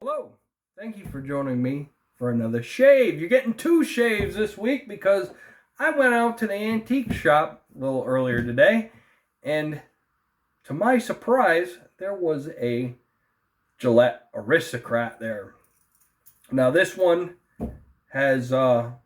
Hello, thank you for joining me for another shave. You're getting two shaves this week because I went out to the antique shop a little earlier today, and to my surprise, there was a Gillette Aristocrat there. Now this one has no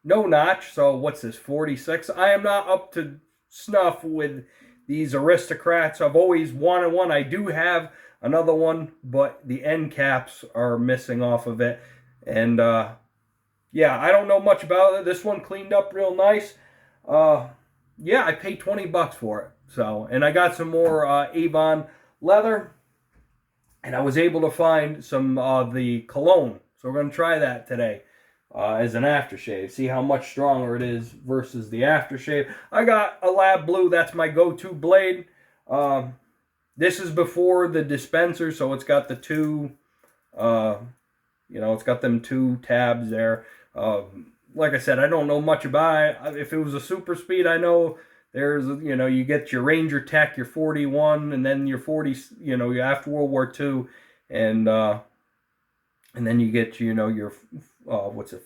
notch, so what's this, 46? I am not up to snuff with these Aristocrats. I've always wanted one. I do have another one, but the end caps are missing off of it. And yeah, I don't know much about it. This one cleaned up real nice. Yeah, I paid 20 bucks for it. So, and I got some more Avon leather, and I was able to find some the Cologne. So we're going to try that today as an aftershave. See how much stronger it is versus the aftershave. I got a lab blue. That's my go-to blade. This is before the dispenser, so it's got the two, it's got them two tabs there. Like I said, I don't know much about it. If it was a super speed, I know there's, you get your Ranger Tech, your 41, and then your 40, after World War II, and then you get, your,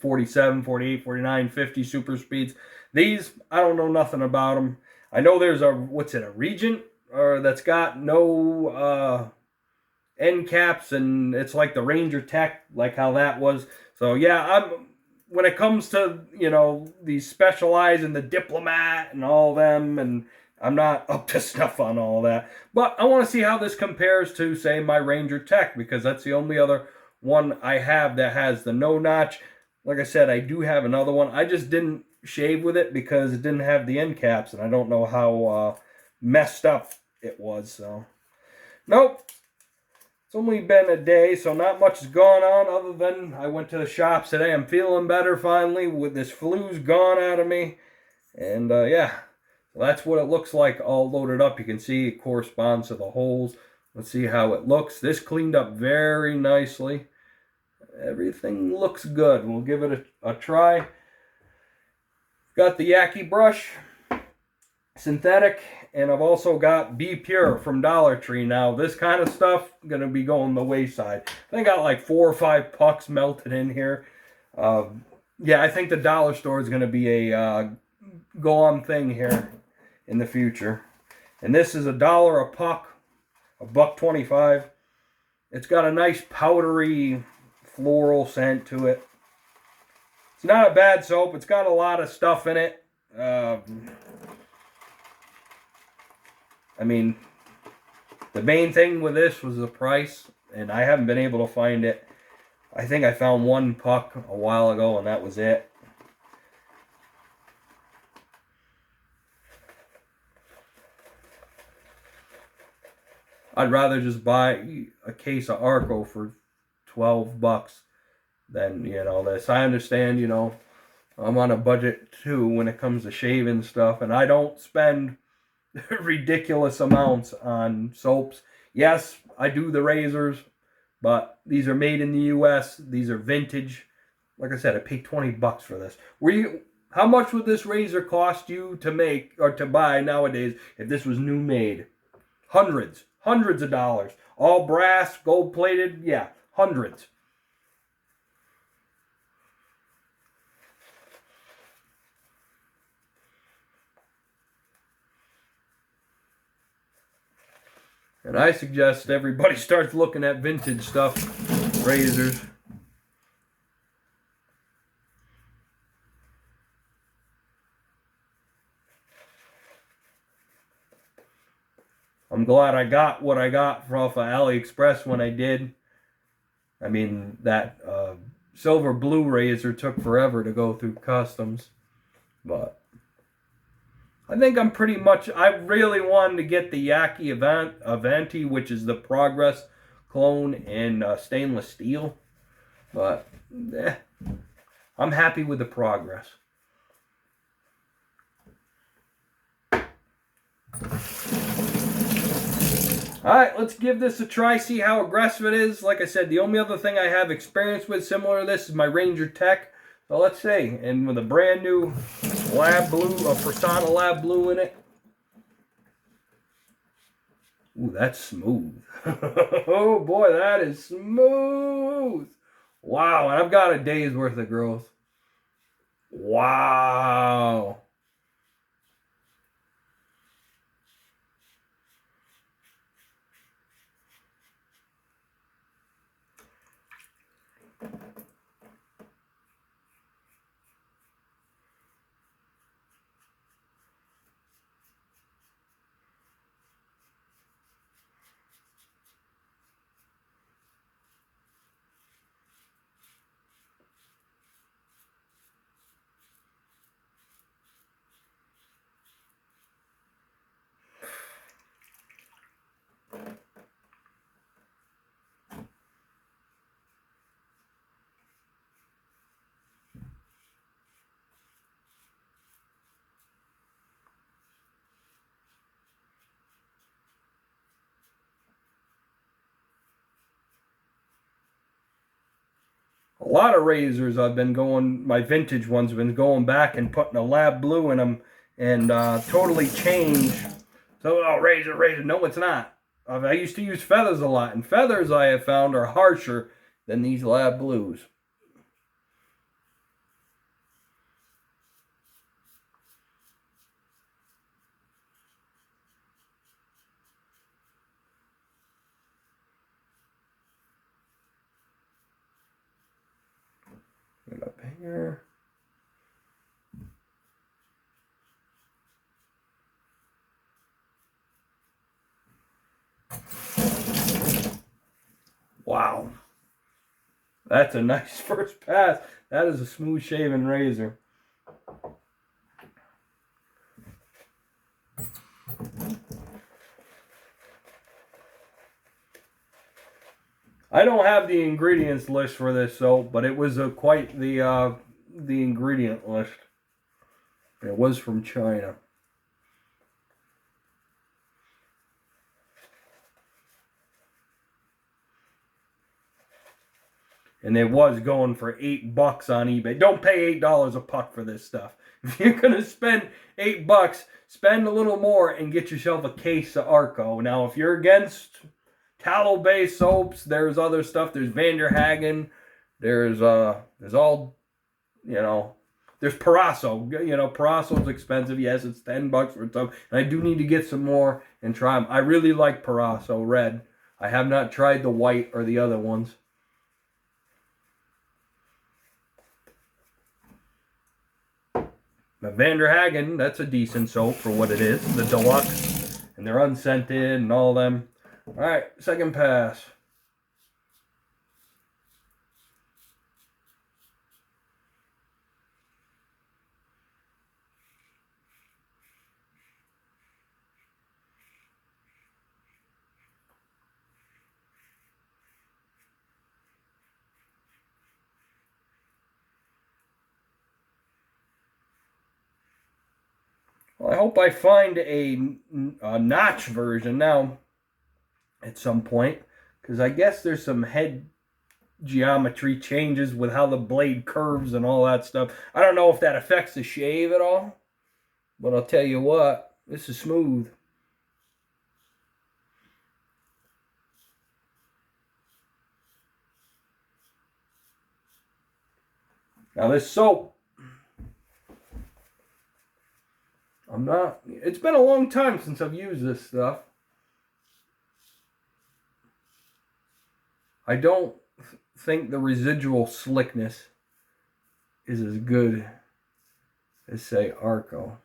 47, 48, 49, 50 super speeds. These, I don't know nothing about them. I know there's a Regent, or that's got no end caps, and it's like the Ranger Tech, like how that was. So yeah, when it comes to these Specialized and the Diplomat and all them, and I'm not up to snuff on all that. But I want to see how this compares to, say, my Ranger Tech, because that's the only other one I have that has the no notch. Like I said, I do have another one. I just didn't shave with it because it didn't have the end caps, and I don't know how messed up it was. So nope, it's only been a day, so not much has gone on other than I went to the shops today. I'm feeling better finally, with this flu's gone out of me. And yeah, that's what it looks like all loaded up. You can see it corresponds to the holes. Let's see how it looks. This cleaned up very nicely. Everything looks good. We'll give it a try. Got the Yaqi brush, synthetic, and I've also got Be Pure from Dollar Tree. Now, this kind of stuff going to be going the wayside. I got like 4 or 5 pucks melted in here. Yeah, I think the dollar store is going to be a go-on thing here in the future. And this is $1 a puck, $1.25. It's got a nice powdery floral scent to it. It's not a bad soap. It's got a lot of stuff in it. I mean, the main thing with this was the price, and I haven't been able to find it. I think I found one puck a while ago, and that was it. I'd rather just buy a case of Arco for 12 bucks than, this. I understand, I'm on a budget too when it comes to shaving stuff, and I don't spend ridiculous amounts on soaps. Yes, I do the razors, but these are made in the U.S. These are vintage. Like I said, I paid 20 bucks for this. How much would this razor cost you to make or to buy nowadays if this was new made? Hundreds of dollars. All brass, gold plated, yeah, hundreds. And I suggest everybody starts looking at vintage stuff, razors. I'm glad I got what I got off of AliExpress when I did. I mean, that silver blue razor took forever to go through customs. But I think I'm pretty much, I really wanted to get the Yaqi Avanti, which is the Progress clone in stainless steel. But, I'm happy with the Progress. Alright, let's give this a try, see how aggressive it is. Like I said, the only other thing I have experience with similar to this is my Ranger Tech. So let's see. And with a brand new lab blue, a Personna lab blue in it. Ooh, that's smooth. Oh boy, that is smooth. Wow, and I've got a day's worth of growth. Wow. A lot of razors I've been going, my vintage ones, have been going back and putting a lab blue in them and totally changed. So, oh, razor, razor. No, it's not. I used to use feathers a lot, and feathers I have found are harsher than these lab blues. Get up here. Wow. That's a nice first pass. That is a smooth shaven razor. I don't have the ingredients list for this soap, but it was quite the ingredient list. It was from China. And it was going for $8 on eBay. Don't pay $8 a puck for this stuff. If you're gonna spend $8, spend a little more and get yourself a case of Arco. Now, if you're against tallow-based soaps, there's other stuff. There's Vanderhagen. There's all, you know. There's Parasso. You know, Parasso's expensive. Yes, it's $10 for some. And I do need to get some more and try them. I really like Parasso red. I have not tried the white or the other ones. But Vanderhagen, that's a decent soap for what it is. The deluxe. And they're unscented and all them. Alright, second pass. Well, I hope I find a notch version now at some point, because I guess there's some head geometry changes with how the blade curves and all that stuff. I don't know if that affects the shave at all, but I'll tell you what, this is smooth. Now this soap, it's been a long time since I've used this stuff. I don't think the residual slickness is as good as, say, Arco.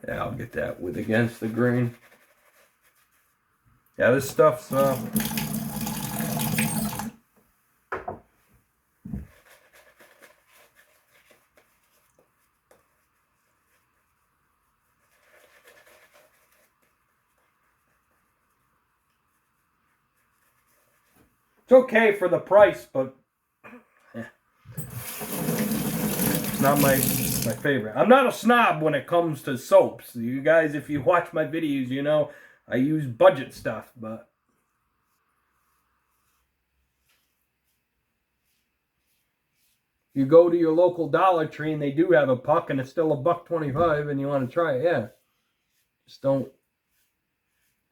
Yeah, I'll get that with against the grain. Yeah, this stuff's it's okay for the price, but it's not my favorite. I'm not a snob when it comes to soaps. You guys, if you watch my videos, you know I use budget stuff, but you go to your local Dollar Tree and they do have a puck and it's still $1.25 and you want to try it, yeah. Just don't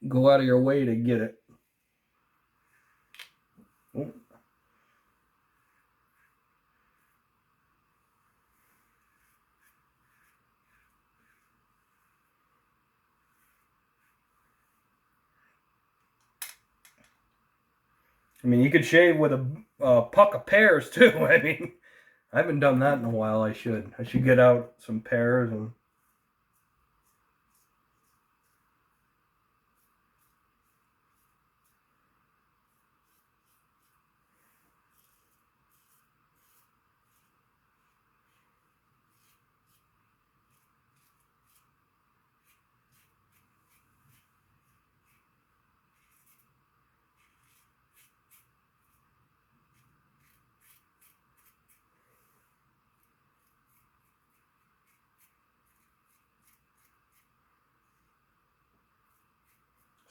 go out of your way to get it. I mean, you could shave with a puck of pears too. I mean, I haven't done that in a while. I should get out some pears and.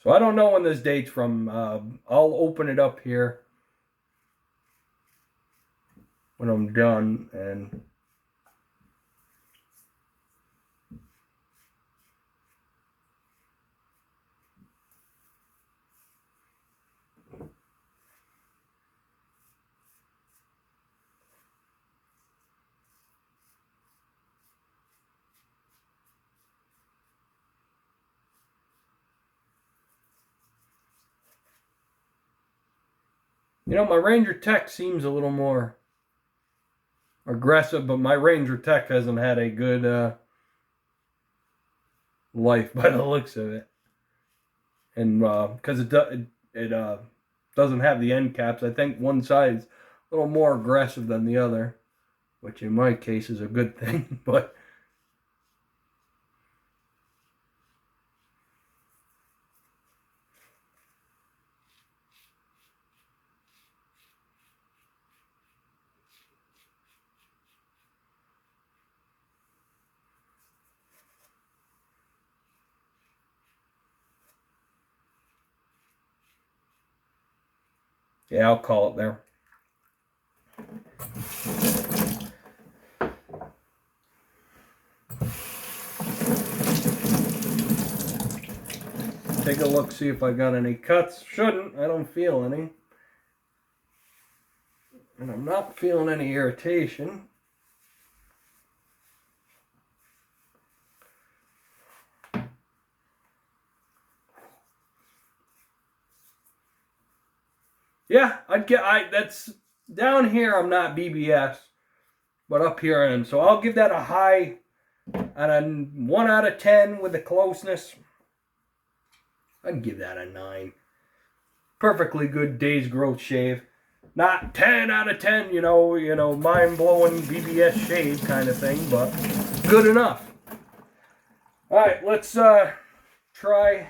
So I don't know when this date's from. I'll open it up here when I'm done and. You know, my Ranger Tech seems a little more aggressive, but my Ranger Tech hasn't had a good life by the looks of it. And because it doesn't have the end caps, I think one side's a little more aggressive than the other, which in my case is a good thing. But yeah, I'll call it there. Take a look, see if I got any cuts. Shouldn't. I don't feel any. And I'm not feeling any irritation. Yeah, that's down here I'm not BBS, but up here I am. So I'll give that a high out of 1 out of 10 with the closeness. I'd give that a 9. Perfectly good day's growth shave. Not 10 out of 10, you know, mind-blowing BBS shave kind of thing, but good enough. All right, let's try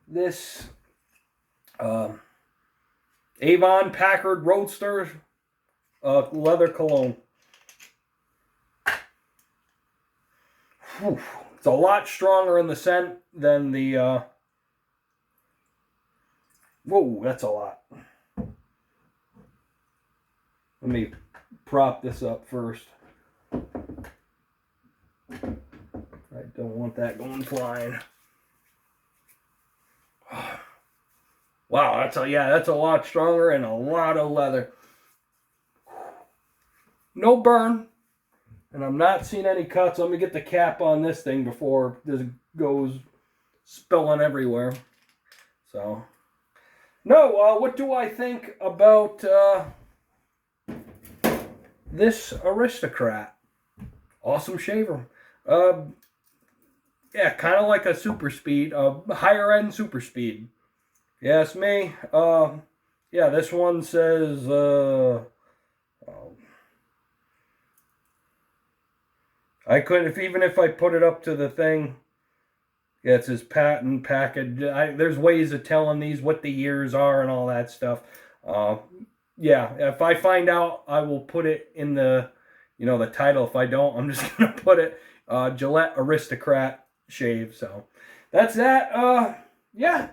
this Avon Packard Roadster leather cologne. Whew. It's a lot stronger in the scent than the whoa, that's a lot. Let me prop this up first. I don't want that going flying. Wow, that's a lot stronger and a lot of leather. No burn. And I'm not seeing any cuts. Let me get the cap on this thing before this goes spilling everywhere. So, no, what do I think about this Aristocrat? Awesome shaver. Yeah, kind of like a super speed, a higher end super speed. Yes, me. Yeah, this one says, I couldn't, even if I put it up to the thing, yeah, it says patent package. There's ways of telling these what the years are and all that stuff. Uh, yeah, if I find out, I will put it in the, the title. If I don't, I'm just gonna put it Gillette Aristocrat shave. So that's that. Yeah,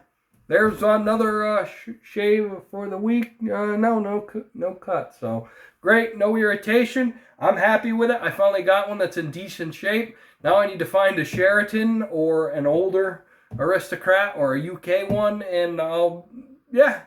there's another shave for the week. No cut. So great, no irritation. I'm happy with it. I finally got one that's in decent shape. Now I need to find a Sheraton or an older Aristocrat or a UK one, and yeah,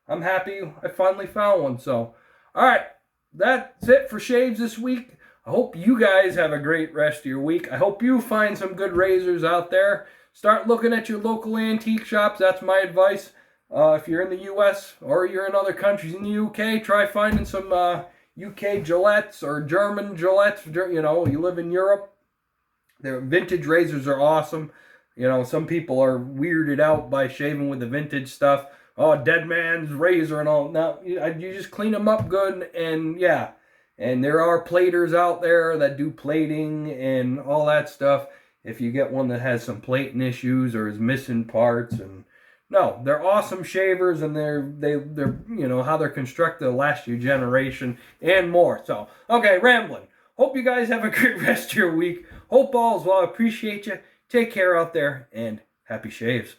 I'm happy I finally found one. So, all right, that's it for shaves this week. I hope you guys have a great rest of your week. I hope you find some good razors out there. Start looking at your local antique shops. That's my advice. If you're in the U.S. or you're in other countries in the U.K., try finding some UK Gillettes or German Gillettes. You live in Europe. Their vintage razors are awesome. Some people are weirded out by shaving with the vintage stuff. Oh, dead man's razor and all. Now, you just clean them up good, and yeah. And there are platers out there that do plating and all that stuff. If you get one that has some plating issues or is missing parts, and no, they're awesome shavers, and they're how they're constructed will last you a generation and more. So, okay, rambling. Hope you guys have a great rest of your week. Hope all's well. I appreciate you. Take care out there, and happy shaves.